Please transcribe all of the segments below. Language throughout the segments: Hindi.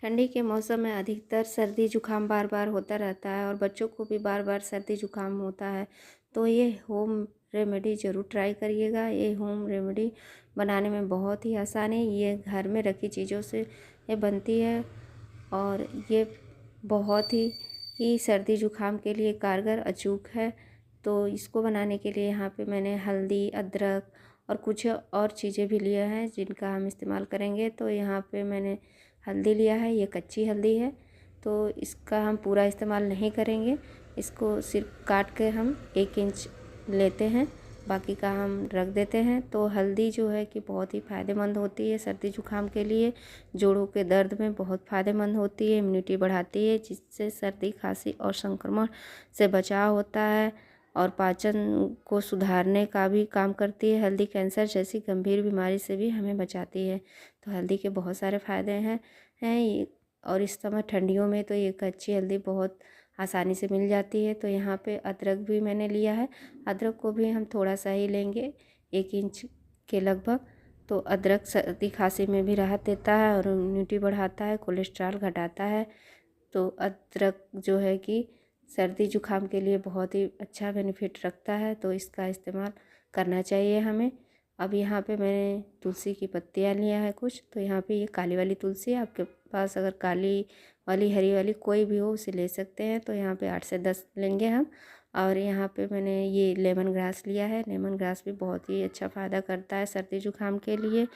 ठंडी के मौसम में अधिकतर सर्दी जुकाम बार बार होता रहता है और बच्चों को भी बार बार सर्दी जुकाम होता है। तो ये होम रेमेडी ज़रूर ट्राई करिएगा। ये होम रेमेडी बनाने में बहुत ही आसान है। ये घर में रखी चीज़ों से ये बनती है और ये बहुत ही सर्दी जुकाम के लिए कारगर अचूक है। तो इसको बनाने के लिए यहाँ पे मैंने हल्दी, अदरक और कुछ और चीज़ें भी लिया है जिनका हम इस्तेमाल करेंगे। तो यहाँ पे मैंने हल्दी लिया है, ये कच्ची हल्दी है, तो इसका हम पूरा इस्तेमाल नहीं करेंगे। इसको सिर्फ काट के हम 1 इंच लेते हैं, बाकी का हम रख देते हैं। तो हल्दी जो है कि बहुत ही फ़ायदेमंद होती है सर्दी जुकाम के लिए। जोड़ों के दर्द में बहुत फ़ायदेमंद होती है, इम्यूनिटी बढ़ाती है, जिससे सर्दी खांसी और संक्रमण से बचाव होता है और पाचन को सुधारने का भी काम करती है। हल्दी कैंसर जैसी गंभीर बीमारी से भी हमें बचाती है। तो हल्दी के बहुत सारे फ़ायदे हैं और इस समय ठंडियों में तो ये कच्ची हल्दी बहुत आसानी से मिल जाती है। तो यहाँ पे अदरक भी मैंने लिया है। अदरक को भी हम थोड़ा सा ही लेंगे, 1 इंच के लगभग। तो अदरक सर्दी खांसी में भी राहत देता है और इम्यूनिटी बढ़ाता है, कोलेस्ट्रॉल घटाता है। तो अदरक जो है कि सर्दी जुकाम के लिए बहुत ही अच्छा बेनिफिट रखता है, तो इसका इस्तेमाल करना चाहिए हमें। अब यहाँ पे मैंने तुलसी की पत्तियाँ लिया है कुछ। तो यहाँ पे ये काली वाली तुलसी है, आपके पास अगर काली वाली, हरी वाली कोई भी हो उसे ले सकते हैं। तो यहाँ पे 8 से 10 लेंगे हम। और यहाँ पे मैंने ये लेमन ग्रास लिया है। लेमन ग्रास भी बहुत ही अच्छा फ़ायदा करता है सर्दी जुकाम के लिए।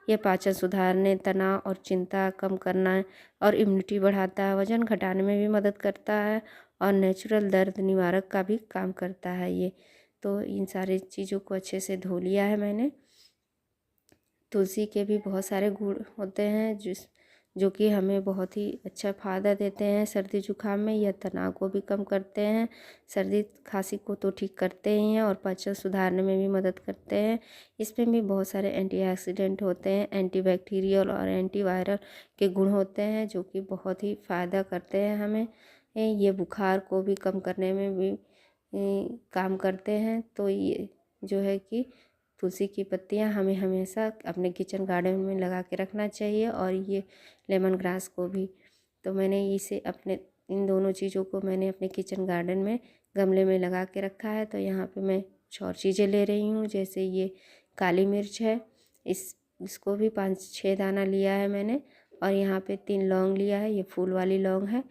ये पाचन सुधारने, तनाव और चिंता कम करना और इम्यूनिटी बढ़ाता है, वज़न घटाने में भी मदद करता है और नेचुरल दर्द निवारक का भी काम करता है ये। तो इन सारी चीज़ों को अच्छे से धो लिया है मैंने। तुलसी के भी बहुत सारे गुण होते हैं जो कि हमें बहुत ही अच्छा फ़ायदा देते हैं सर्दी जुकाम में। यह तनाव को भी कम करते हैं, सर्दी खांसी को तो ठीक करते ही हैं और पाचन सुधारने में भी मदद करते हैं। इसमें भी बहुत सारे एंटीऑक्सीडेंट होते हैं, एंटीबैक्टीरियल और एंटीवायरल के गुण होते हैं जो कि बहुत ही फ़ायदा करते हैं हमें। ये बुखार को भी कम करने में भी काम करते हैं। तो ये जो है कि तुलसी की पत्तियां हमें हमेशा अपने किचन गार्डन में लगा के रखना चाहिए और ये लेमन ग्रास को भी। तो मैंने इसे अपने इन दोनों चीज़ों को मैंने अपने किचन गार्डन में गमले में लगा के रखा है। तो यहाँ पे मैं कुछ और चीज़ें ले रही हूँ, जैसे ये काली मिर्च है, इसको भी 5-6 दाना लिया है मैंने। और यहाँ पे 3 लौंग लिया है, ये फूल वाली लौंग है।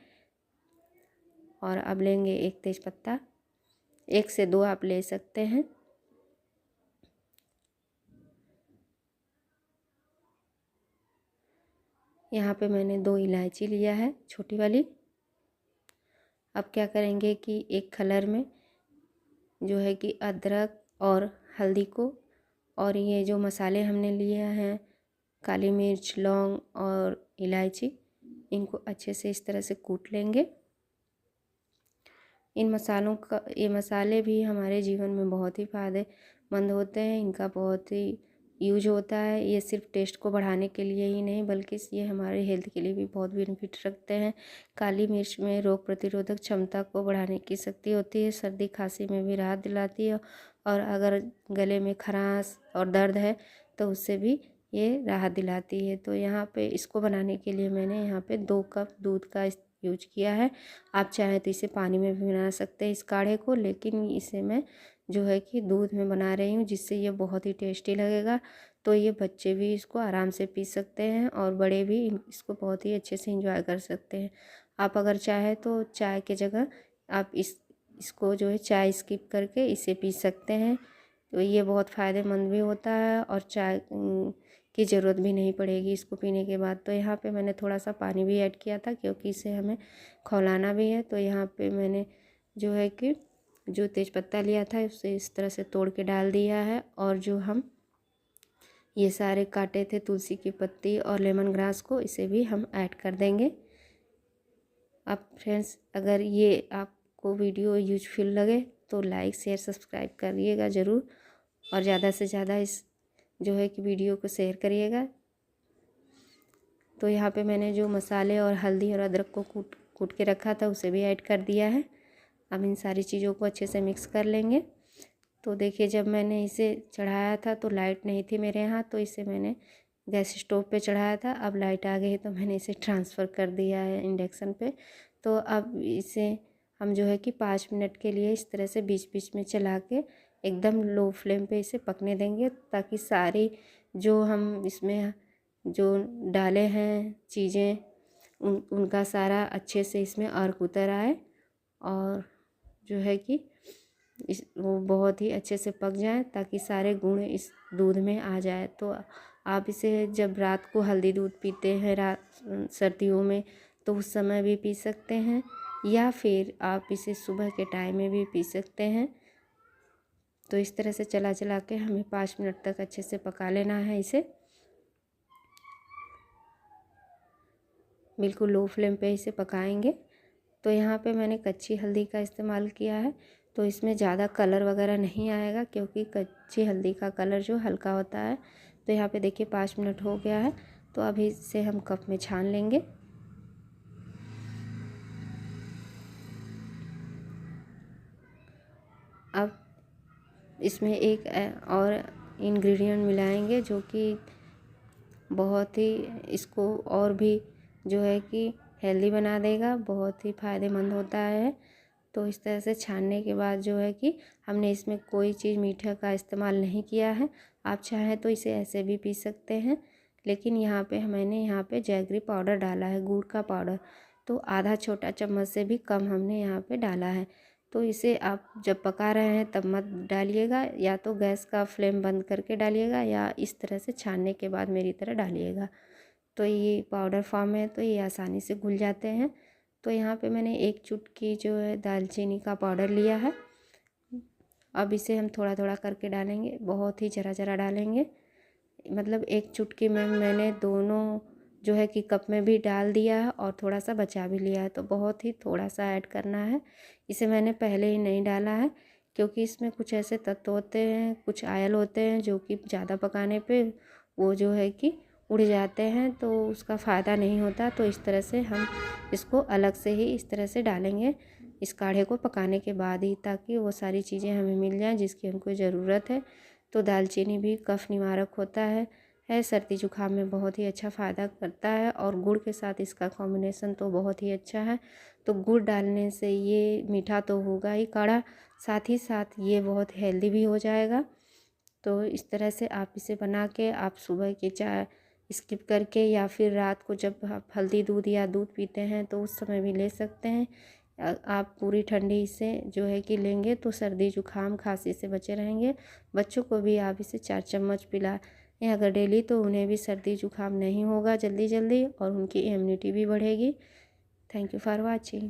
और अब लेंगे 1 तेज़पत्ता, 1 से 2 आप ले सकते हैं। यहाँ पे मैंने 2 इलायची लिया है, छोटी वाली। अब क्या करेंगे कि एक खलर में जो है कि अदरक और हल्दी को और ये जो मसाले हमने लिए हैं, काली मिर्च, लौंग और इलायची, इनको अच्छे से इस तरह से कूट लेंगे। इन मसालों का, ये मसाले भी हमारे जीवन में बहुत ही फ़ायदेमंद होते हैं। इनका बहुत ही यूज होता है। ये सिर्फ टेस्ट को बढ़ाने के लिए ही नहीं बल्कि ये हमारे हेल्थ के लिए भी बहुत बेनिफिट रखते हैं। काली मिर्च में रोग प्रतिरोधक क्षमता को बढ़ाने की शक्ति होती है, सर्दी खांसी में भी राहत दिलाती है और अगर गले में खराश और दर्द है तो उससे भी ये राहत दिलाती है। तो यहाँ पे इसको बनाने के लिए मैंने यहाँ पे 2 कप दूध का यूज किया है। आप चाहें तो इसे पानी में भी बना सकते हैं इस काढ़े को, लेकिन इसे मैं जो है कि दूध में बना रही हूँ जिससे ये बहुत ही टेस्टी लगेगा। तो ये बच्चे भी इसको आराम से पी सकते हैं और बड़े भी इसको बहुत ही अच्छे से एंजॉय कर सकते हैं। आप अगर चाहें तो चाय के जगह आप इसको जो है चाय स्किप करके इसे पी सकते हैं। तो ये बहुत फ़ायदेमंद भी होता है और चाय की ज़रूरत भी नहीं पड़ेगी इसको पीने के बाद। तो यहाँ पे मैंने थोड़ा सा पानी भी ऐड किया था क्योंकि इसे हमें खौलाना भी है। तो यहाँ पे मैंने जो है कि जो तेज़पत्ता लिया था उसे इस तरह से तोड़ के डाल दिया है और जो हम ये सारे काटे थे तुलसी की पत्ती और लेमन ग्रास को, इसे भी हम ऐड कर देंगे। अब फ्रेंड्स, अगर ये आपको वीडियो यूजफुल लगे तो लाइक, शेयर, सब्सक्राइब करिएगा ज़रूर और ज़्यादा से ज़्यादा इस जो है कि वीडियो को शेयर करिएगा। तो यहाँ पे मैंने जो मसाले और हल्दी और अदरक को कूट के रखा था उसे भी ऐड कर दिया है। अब इन सारी चीज़ों को अच्छे से मिक्स कर लेंगे। तो देखिए, जब मैंने इसे चढ़ाया था तो लाइट नहीं थी मेरे यहाँ, तो इसे मैंने गैस स्टोव पे चढ़ाया था। अब लाइट आ गई है तो मैंने इसे ट्रांसफ़र कर दिया है इंडक्शन पे। तो अब इसे हम जो है कि 5 मिनट के लिए इस तरह से बीच बीच में चला के एकदम लो फ्लेम पे इसे पकने देंगे, ताकि सारी जो हम इसमें जो डाले हैं चीज़ें उनका सारा अच्छे से इसमें अर्क उतर आए और जो है कि इस वो बहुत ही अच्छे से पक जाए, ताकि सारे गुण इस दूध में आ जाए। तो आप इसे जब रात को हल्दी दूध पीते हैं सर्दियों में, तो उस समय भी पी सकते हैं, या फिर आप इसे सुबह के टाइम में भी पी सकते हैं। तो इस तरह से चला चला के हमें 5 मिनट तक अच्छे से पका लेना है इसे। बिल्कुल लो फ्लेम पे इसे पकाएंगे। तो यहाँ पे मैंने कच्ची हल्दी का इस्तेमाल किया है, तो इसमें ज़्यादा कलर वगैरह नहीं आएगा, क्योंकि कच्ची हल्दी का कलर जो हल्का होता है। तो यहाँ पे देखिए 5 मिनट हो गया है, तो अभी इसे हम कप में छान लेंगे। अब इसमें एक और इंग्रेडिएंट मिलाएंगे, जो कि बहुत ही इसको और भी जो है कि हेल्दी बना देगा, बहुत ही फ़ायदेमंद होता है। तो इस तरह से छानने के बाद जो है कि हमने इसमें कोई चीज़ मीठे का इस्तेमाल नहीं किया है। आप चाहें तो इसे ऐसे भी पी सकते हैं, लेकिन यहाँ पे मैंने यहाँ पे जैगरी पाउडर डाला है, गुड़ का पाउडर। तो आधा छोटा चम्मच से भी कम हमने यहाँ पे डाला है। तो इसे आप जब पका रहे हैं तब मत डालिएगा, या तो गैस का फ्लेम बंद करके डालिएगा, या इस तरह से छानने के बाद मेरी तरह डालिएगा। तो ये पाउडर फॉर्म है, तो ये आसानी से घुल जाते हैं। तो यहाँ पे मैंने 1 चुटकी जो है दालचीनी का पाउडर लिया है। अब इसे हम थोड़ा थोड़ा करके डालेंगे, बहुत ही ज़रा ज़रा डालेंगे। मतलब 1 चुटकी में मैंने दोनों जो है कि कप में भी डाल दिया है और थोड़ा सा बचा भी लिया है, तो बहुत ही थोड़ा सा ऐड करना है। इसे मैंने पहले ही नहीं डाला है, क्योंकि इसमें कुछ ऐसे तत्व होते हैं, कुछ आयल होते हैं, जो कि ज़्यादा पकाने पे वो जो है कि उड़ जाते हैं, तो उसका फ़ायदा नहीं होता। तो इस तरह से हम इसको अलग से ही इस तरह से डालेंगे इस काढ़े को पकाने के बाद ही, ताकि वो सारी चीज़ें हमें मिल जाएं जिसकी हमको ज़रूरत है। तो दालचीनी भी कफ निवारक होता है सर्दी जुकाम में बहुत ही अच्छा फ़ायदा करता है, और गुड़ के साथ इसका कॉम्बिनेशन तो बहुत ही अच्छा है। तो गुड़ डालने से ये मीठा तो होगा ही काढ़ा, साथ ही साथ ये बहुत हेल्दी भी हो जाएगा। तो इस तरह से आप इसे बना के आप सुबह की चाय स्किप करके, या फिर रात को जब आप हल्दी दूध या दूध पीते हैं तो उस समय भी ले सकते हैं। आप पूरी ठंडी से जो है कि लेंगे तो सर्दी जुकाम खांसी से बचे रहेंगे। बच्चों को भी आप इसे 4 चम्मच पिलाएं अगर डेली, तो उन्हें भी सर्दी जुकाम नहीं होगा जल्दी जल्दी, और उनकी इम्यूनिटी भी बढ़ेगी। Thank you for watching.